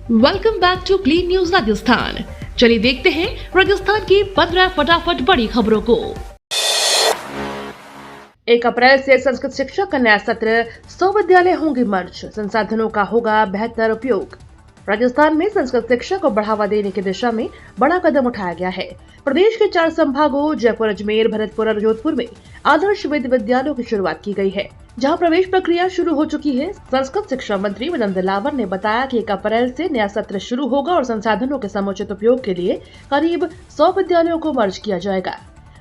Welcome back to clean news Rajasthan. चलिए देखते हैं राजस्थान की 15 फटाफट बड़ी खबरों को। 1 अप्रैल से संस्कृत शिक्षा का नया सत्र, 100 विद्यालय होंगे मर्ज, संसाधनों का होगा बेहतर उपयोग। राजस्थान में संस्कृत शिक्षा को बढ़ावा देने की दिशा में बड़ा कदम उठाया गया है। प्रदेश के 4 संभागों जयपुर, अजमेर, भरतपुर और जोधपुर में आदर्श विद्यालयों की शुरुआत की गई है, जहां प्रवेश प्रक्रिया शुरू हो चुकी है। संस्कृत शिक्षा मंत्री मदन दिलावर ने बताया कि 1 अप्रैल से नया सत्र शुरू होगा और संसाधनों के समुचित उपयोग के लिए करीब 100 विद्यालयों को मर्ज किया जाएगा।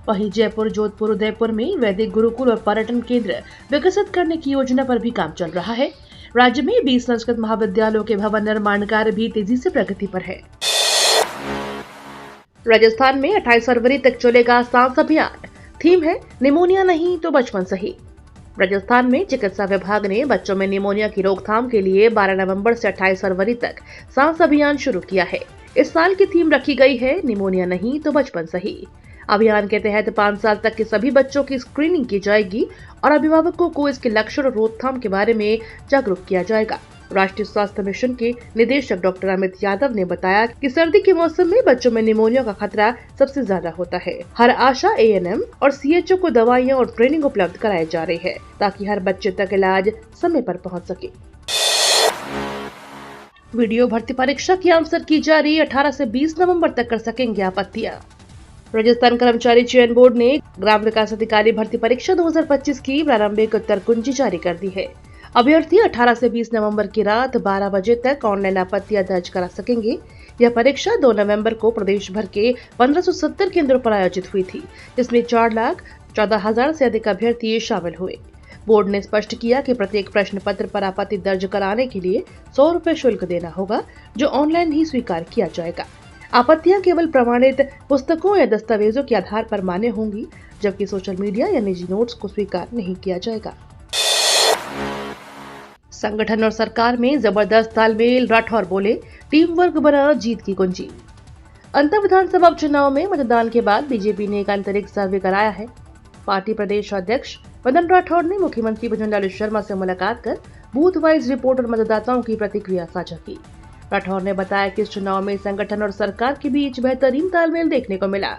वहीं जयपुर, जोधपुर, उदयपुर में वैदिक गुरुकुल और पर्यटन केंद्र विकसित करने की योजना पर भी काम चल रहा है। राज्य में 20 संस्कृत महाविद्यालयों के भवन निर्माण कार्य भी तेजी से प्रगति पर है। राजस्थान में 28 फरवरी तक चलेगा सांस अभियान। थीम है निमोनिया नहीं तो बचपन सही। राजस्थान में चिकित्सा विभाग ने बच्चों में निमोनिया की रोकथाम के लिए 12 नवंबर से 28 फरवरी तक सांस अभियान शुरू किया है। इस साल की थीम रखी गई है निमोनिया नहीं तो बचपन सही। अभियान के तहत 5 साल तक के सभी बच्चों की स्क्रीनिंग की जाएगी और अभिभावकों को इसके लक्षण और रोकथाम के बारे में जागरूक किया जाएगा। राष्ट्रीय स्वास्थ्य मिशन के निदेशक डॉक्टर अमित यादव ने बताया कि सर्दी के मौसम में बच्चों में निमोनिया का खतरा सबसे ज्यादा होता है। हर आशा, ANM और CHO को दवाइयां और ट्रेनिंग उपलब्ध कराई जा रही है ताकि हर बच्चे तक इलाज समय पर पहुंच सके। वीडियो भर्ती परीक्षा की आंसर की जारी, 18 से 20 नवंबर तक कर सकेंगे आपत्तियां। राजस्थान कर्मचारी चयन बोर्ड ने ग्राम विकास अधिकारी भर्ती परीक्षा 2025 की प्रारंभिक उत्तर कुंजी जारी कर दी है। अभ्यर्थी 18 से 20 नवंबर की रात 12 बजे तक ऑनलाइन आपत्तियां दर्ज करा सकेंगे। यह परीक्षा 2 नवंबर को प्रदेश भर के 1570 केंद्रों पर आयोजित हुई थी, जिसमें 4,14,000 से अधिक अभ्यर्थी शामिल हुए। बोर्ड ने स्पष्ट किया कि प्रत्येक प्रश्न पत्र पर आपत्ति दर्ज कराने के लिए 100 रुपए शुल्क देना होगा, जो ऑनलाइन ही स्वीकार किया जाएगा। आपत्तियां केवल प्रमाणित पुस्तकों या दस्तावेजों के आधार पर मान्य होंगी, जबकि सोशल मीडिया या निजी नोट्स को स्वीकार नहीं किया जाएगा। संगठन और सरकार में जबरदस्त तालमेल, राठौर बोले, टीम वर्क बना जीत की कुंजी। अंतर विधानसभा चुनाव में मतदान के बाद बीजेपी ने एक आंतरिक सर्वे कराया है। पार्टी प्रदेश अध्यक्ष मदन राठौर ने मुख्यमंत्री भजनलाल शर्मा से मुलाकात कर बूथ वाइज रिपोर्ट और मतदाताओं की प्रतिक्रिया साझा की। राठौर ने बताया कि इस चुनाव में संगठन और सरकार के बीच बेहतरीन तालमेल देखने को मिला।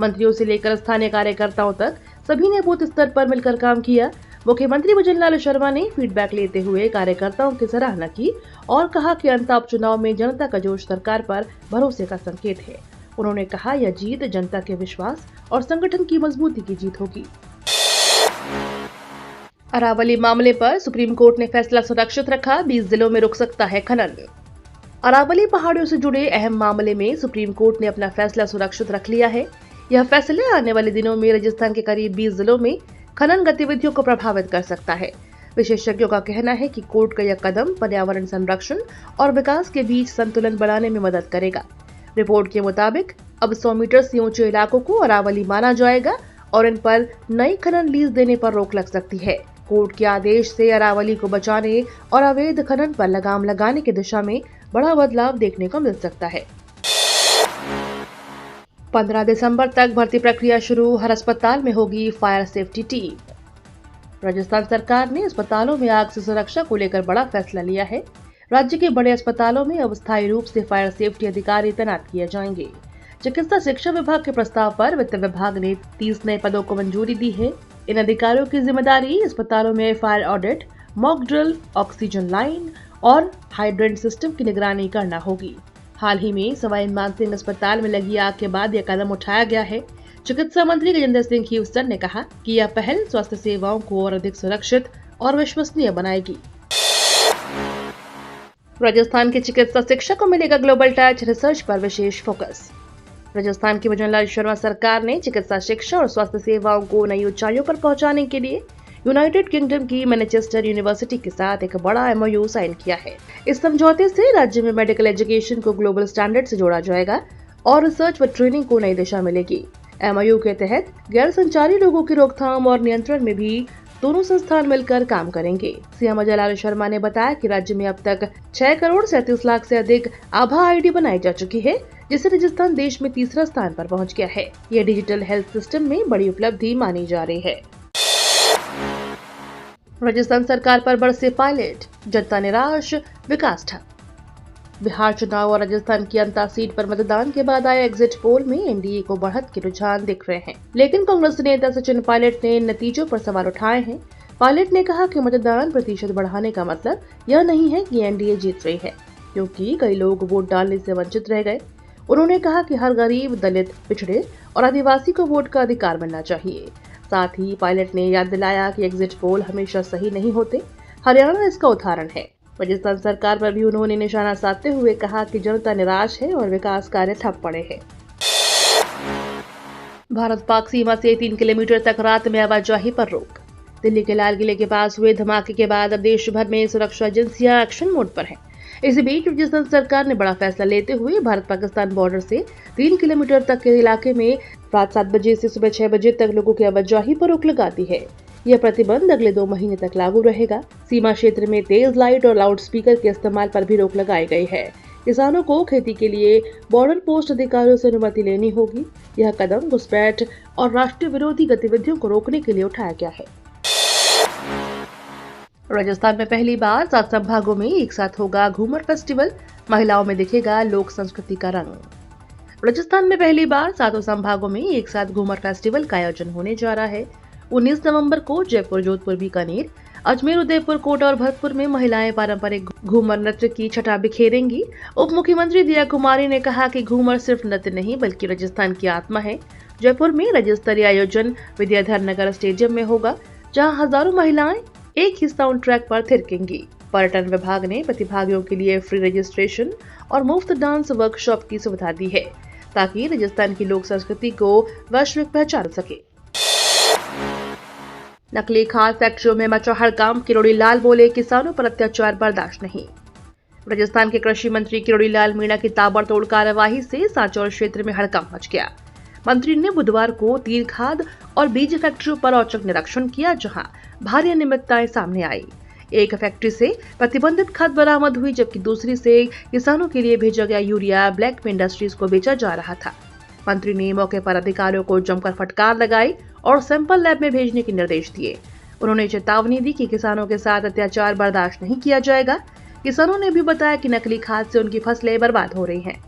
मंत्रियों से लेकर स्थानीय कार्यकर्ताओं तक सभी ने बूथ स्तर पर मिलकर काम किया। मुख्यमंत्री भजनलाल शर्मा ने फीडबैक लेते हुए कार्यकर्ताओं की सराहना की और कहा कि अंतः उपचुनाव में जनता का जोश सरकार पर भरोसे का संकेत है। उन्होंने कहा, यह जीत जनता के विश्वास और संगठन की मजबूती की जीत होगी। अरावली मामले पर सुप्रीम कोर्ट ने फैसला सुरक्षित रखा, 20 जिलों में रुक सकता है खनन। अरावली पहाड़ियों से जुड़े अहम मामले में सुप्रीम कोर्ट ने अपना फैसला सुरक्षित रख लिया है। यह फैसला आने वाले दिनों में राजस्थान के करीब 20 जिलों में खनन गतिविधियों को प्रभावित कर सकता है। विशेषज्ञों का कहना है कि कोर्ट का यह कदम पर्यावरण संरक्षण और विकास के बीच संतुलन बनाने में मदद करेगा। रिपोर्ट के मुताबिक अब 100 मीटर से ऊंचे इलाकों को अरावली माना जाएगा और इन पर नई खनन लीज देने पर रोक लग सकती है। कोर्ट के आदेश से अरावली को बचाने और अवैध खनन पर लगाम लगाने की दिशा में बड़ा बदलाव देखने को मिल सकता है। 15 दिसंबर तक भर्ती प्रक्रिया शुरू, हर अस्पताल में होगी फायर सेफ्टी टीम। राजस्थान सरकार ने अस्पतालों में आग से सुरक्षा को लेकर बड़ा फैसला लिया है। राज्य के बड़े अस्पतालों में अब स्थायी रूप से फायर सेफ्टी अधिकारी तैनात किए जाएंगे। चिकित्सा शिक्षा विभाग के प्रस्ताव पर वित्त विभाग ने 30 नए पदों को मंजूरी दी है। इन अधिकारियों की जिम्मेदारी अस्पतालों में fire audit, mock drill, oxygen line और हाइड्रेंट सिस्टम की निगरानी करना होगी। हाल ही में सवाई मानसिंह अस्पताल में लगी आग के बाद यह कदम उठाया गया है। चिकित्सा मंत्री गजेंद्र सिंह ह्यूस्टन ने कहा कि यह पहल स्वास्थ्य सेवाओं को और अधिक सुरक्षित और विश्वसनीय बनाएगी। राजस्थान की चिकित्सा शिक्षा को मिलेगा ग्लोबल टच, रिसर्च पर विशेष फोकस। राजस्थान की भजनलाल शर्मा सरकार ने चिकित्सा शिक्षा और स्वास्थ्य सेवाओं को नई ऊंचाइयों पर पहुंचाने के लिए यूनाइटेड किंगडम की मैनचेस्टर यूनिवर्सिटी के साथ एक बड़ा MOU साइन किया है। इस समझौते से राज्य में मेडिकल एजुकेशन को ग्लोबल स्टैंडर्ड से जोड़ा जाएगा और रिसर्च व ट्रेनिंग को नई दिशा मिलेगी। MOU के तहत गैर संचारी रोगों की रोकथाम और नियंत्रण में भी दोनों संस्थान मिलकर काम करेंगे। CM भजनलाल शर्मा ने बताया कि राज्य में अब तक 6 करोड़ 37 लाख से अधिक आभा ID बनाई जा चुकी है, जिससे राजस्थान देश में तीसरा स्थान पर पहुंच गया है। यह डिजिटल हेल्थ सिस्टम में बड़ी उपलब्धि मानी जा रही है। राजस्थान सरकार पर बरसे पायलट, जनता निराश, विकास ठप। बिहार चुनाव और राजस्थान की अंता सीट पर मतदान के बाद आए एग्जिट पोल में एनडीए को बढ़त के रुझान दिख रहे हैं, लेकिन कांग्रेस नेता सचिन पायलट ने नतीजों पर सवाल उठाए हैं। पायलट ने कहा कि मतदान प्रतिशत बढ़ाने का मतलब यह नहीं है कि एनडीए जीत रही है, क्योंकि कई लोग वोट डालने से वंचित रह गए। उन्होंने कहा कि हर गरीब, दलित, पिछड़े और आदिवासी को वोट का अधिकार मिलना चाहिए। साथ ही पायलट ने याद दिलाया कि एग्जिट पोल हमेशा सही नहीं होते। हरियाणा इसका उदाहरण है। राजस्थान सरकार पर भी उन्होंने निशाना साधते हुए कहा कि जनता निराश है और विकास कार्य ठप पड़े हैं। भारत पाक सीमा से 3 किलोमीटर तक रात में आवाजाही पर रोक। दिल्ली के लाल किले के पास हुए धमाके के बाद अब देश भर में सुरक्षा एजेंसियां एक्शन मोड पर हैं। इसी बीच राजस्थान सरकार ने बड़ा फैसला लेते हुए भारत पाकिस्तान बॉर्डर से 3 किलोमीटर तक के इलाके में रात 7 बजे से सुबह 6 बजे तक लोगों की आवाजाही पर रोक लगा दी है। यह प्रतिबंध अगले 2 महीने तक लागू रहेगा। सीमा क्षेत्र में तेज लाइट और लाउड स्पीकर के इस्तेमाल पर भी रोक लगाई गई है। किसानों को खेती के लिए बॉर्डर पोस्ट अधिकारियों से अनुमति लेनी होगी। यह कदम घुसपैठ और राष्ट्रीय विरोधी गतिविधियों को रोकने के लिए उठाया गया है। राजस्थान में पहली बार 7 संभागों में एक साथ होगा घूमर फेस्टिवल। महिलाओं में दिखेगा लोक संस्कृति का रंग। राजस्थान में पहली बार 7 संभागों में एक साथ घूमर फेस्टिवल का आयोजन होने जा रहा है। 19 नवंबर को जयपुर, जोधपुर, बीकानेर, अजमेर, उदयपुर, कोटा और भरतपुर में महिलाएं पारंपरिक घूमर नृत्य की छटा बिखेरेंगी। उप मुख्यमंत्री दिया कुमारी ने कहा कि घूमर सिर्फ नृत्य नहीं बल्कि राजस्थान की आत्मा है। जयपुर में राज्य स्तरीय आयोजन विद्याधर नगर स्टेडियम में होगा, जहां हजारों महिलाएं एक ही साउंड ट्रैक पर थिरकेंगी। पर्यटन विभाग ने प्रतिभागियों के लिए फ्री रजिस्ट्रेशन और मुफ्त डांस वर्कशॉप की सुविधा दी है, ताकि राजस्थान की लोक संस्कृति को वैश्विक पहचान सके। नकली खाद फैक्ट्रियों में मचा हड़कंप। किरोड़ी लाल बोले, किसानों पर अत्याचार बर्दाश्त नहीं। राजस्थान के कृषि मंत्री किरोड़ी लाल मीणा की ताबड़तोड़ कार्यवाही से सांचौर क्षेत्र में हड़कंप मच गया। मंत्री ने बुधवार को 3 खाद और बीज फैक्ट्रियों पर औचक निरीक्षण किया, जहां भारी अनियमितताएं सामने आई। एक फैक्ट्री से प्रतिबंधित खाद बरामद हुई, जबकि दूसरी से किसानों के लिए भेजा गया यूरिया ब्लैक में इंडस्ट्रीज को बेचा जा रहा था। मंत्री ने मौके पर अधिकारियों को जमकर फटकार लगाई और सैंपल लैब में भेजने के निर्देश दिए। उन्होंने चेतावनी दी कि किसानों के साथ अत्याचार बर्दाश्त नहीं किया जाएगा। किसानों ने भी बताया कि नकली खाद से उनकी फसलें बर्बाद हो रही हैं।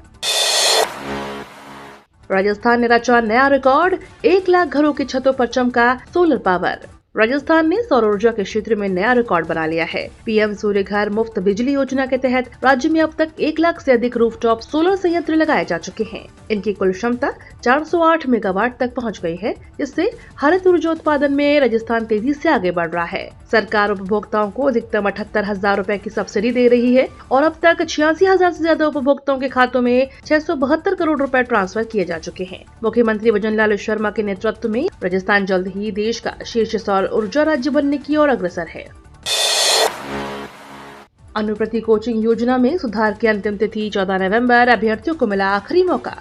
राजस्थान ने रचा नया रिकॉर्ड। 1 लाख घरों की छतों पर चमका सोलर पावर। राजस्थान ने सौर ऊर्जा के क्षेत्र में नया रिकॉर्ड बना लिया है। पीएम सूर्य घर मुफ्त बिजली योजना के तहत राज्य में अब तक 1 लाख से अधिक रूफटॉप सोलर संयंत्र लगाए जा चुके हैं। इनकी कुल क्षमता 408 मेगावाट तक पहुंच गई है, जिससे हरित ऊर्जा उत्पादन में राजस्थान तेजी से आगे बढ़ रहा है। सरकार उपभोक्ताओं को अधिकतम 78,000 रुपए की सब्सिडी दे रही है और अब तक 86,000 से ज्यादा उपभोक्ताओं के खातों में 672 करोड़ रुपए ट्रांसफर किए जा चुके हैं। मुख्यमंत्री भजनलाल शर्मा के नेतृत्व में राजस्थान जल्द ही देश का शीर्ष सौर ऊर्जा राज्य बनने की ओर अग्रसर है। अनुप्रति कोचिंग योजना में सुधार की अंतिम तिथि 14 नवंबर। अभ्यर्थियों को मिला आखिरी मौका।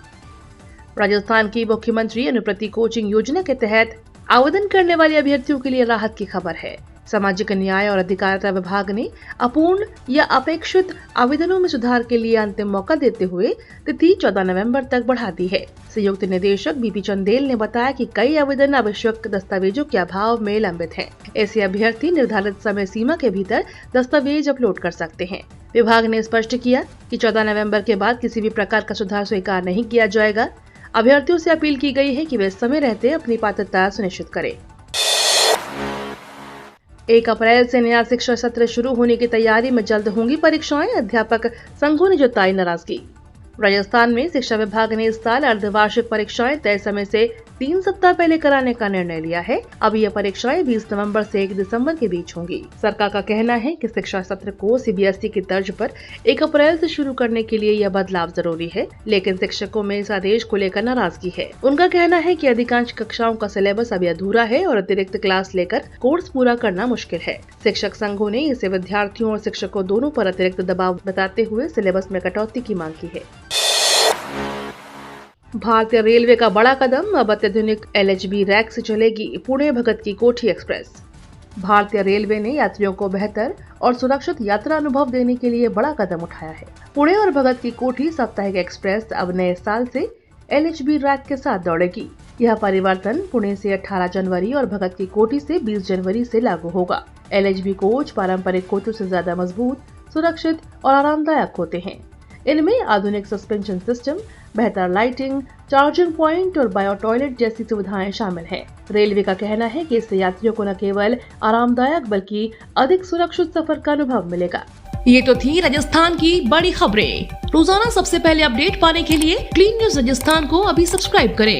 राजस्थान की मुख्यमंत्री अनुप्रति कोचिंग योजना के तहत आवेदन करने वाले अभ्यर्थियों के लिए राहत की खबर है। सामाजिक न्याय और अधिकारिता विभाग ने अपूर्ण या अपेक्षित आवेदनों में सुधार के लिए अंतिम मौका देते हुए तिथि 14 नवंबर तक बढ़ा दी है। संयुक्त निदेशक बीपी चंदेल ने बताया कि कई आवेदन आवश्यक दस्तावेजों के अभाव में लंबित हैं। ऐसे अभ्यर्थी निर्धारित समय सीमा के भीतर दस्तावेज अपलोड कर सकते हैं। विभाग ने स्पष्ट किया कि 14 नवंबर के बाद किसी भी प्रकार का सुधार स्वीकार नहीं किया जाएगा। अभ्यर्थियों से अपील की गई है कि वे समय रहते अपनी पात्रता सुनिश्चित करें। 1 अप्रैल से नया शिक्षा सत्र शुरू होने की तैयारी में जल्द होंगी परीक्षाएं। अध्यापक संघों ने जताई नाराजगी। राजस्थान में शिक्षा विभाग ने इस साल अर्धवार्षिक परीक्षाएं तय समय से 3 सप्ताह पहले कराने का निर्णय लिया है। अब ये परीक्षाएं 20 नवंबर से 1 दिसंबर के बीच होंगी। सरकार का कहना है कि शिक्षा सत्र को सीबीएसई की तर्ज पर 1 अप्रैल से शुरू करने के लिए यह बदलाव जरूरी है, लेकिन शिक्षकों में इस आदेश को लेकर नाराजगी है। उनका कहना है कि अधिकांश कक्षाओं का सिलेबस अभी अधूरा है और अतिरिक्त क्लास लेकर कोर्स पूरा करना मुश्किल है। शिक्षक संघों ने इसे विद्यार्थियों और शिक्षकों दोनों पर अतिरिक्त दबाव बताते हुए सिलेबस में कटौती की मांग की है। भारतीय रेलवे का बड़ा कदम। अब अत्याधुनिक एलएचबी रैक से चलेगी पुणे भगत की कोठी एक्सप्रेस। भारतीय रेलवे ने यात्रियों को बेहतर और सुरक्षित यात्रा अनुभव देने के लिए बड़ा कदम उठाया है। पुणे और भगत की कोठी साप्ताहिक एक्सप्रेस अब नए साल से एलएचबी रैक के साथ दौड़ेगी। यह परिवर्तन पुणे से 18 जनवरी और भगत की कोठी से 20 जनवरी से लागू होगा। एलएचबी कोच पारंपरिक कोचों से ज्यादा मजबूत, सुरक्षित और आरामदायक होते हैं। इनमें आधुनिक सस्पेंशन सिस्टम, बेहतर लाइटिंग, चार्जिंग पॉइंट और बायो टॉयलेट जैसी सुविधाएं शामिल हैं। रेलवे का कहना है कि इससे यात्रियों को न केवल आरामदायक बल्कि अधिक सुरक्षित सफर का अनुभव मिलेगा। ये तो थी राजस्थान की बड़ी खबरें। रोजाना सबसे पहले अपडेट पाने के लिए क्लीन न्यूज राजस्थान को अभी सब्सक्राइब करें।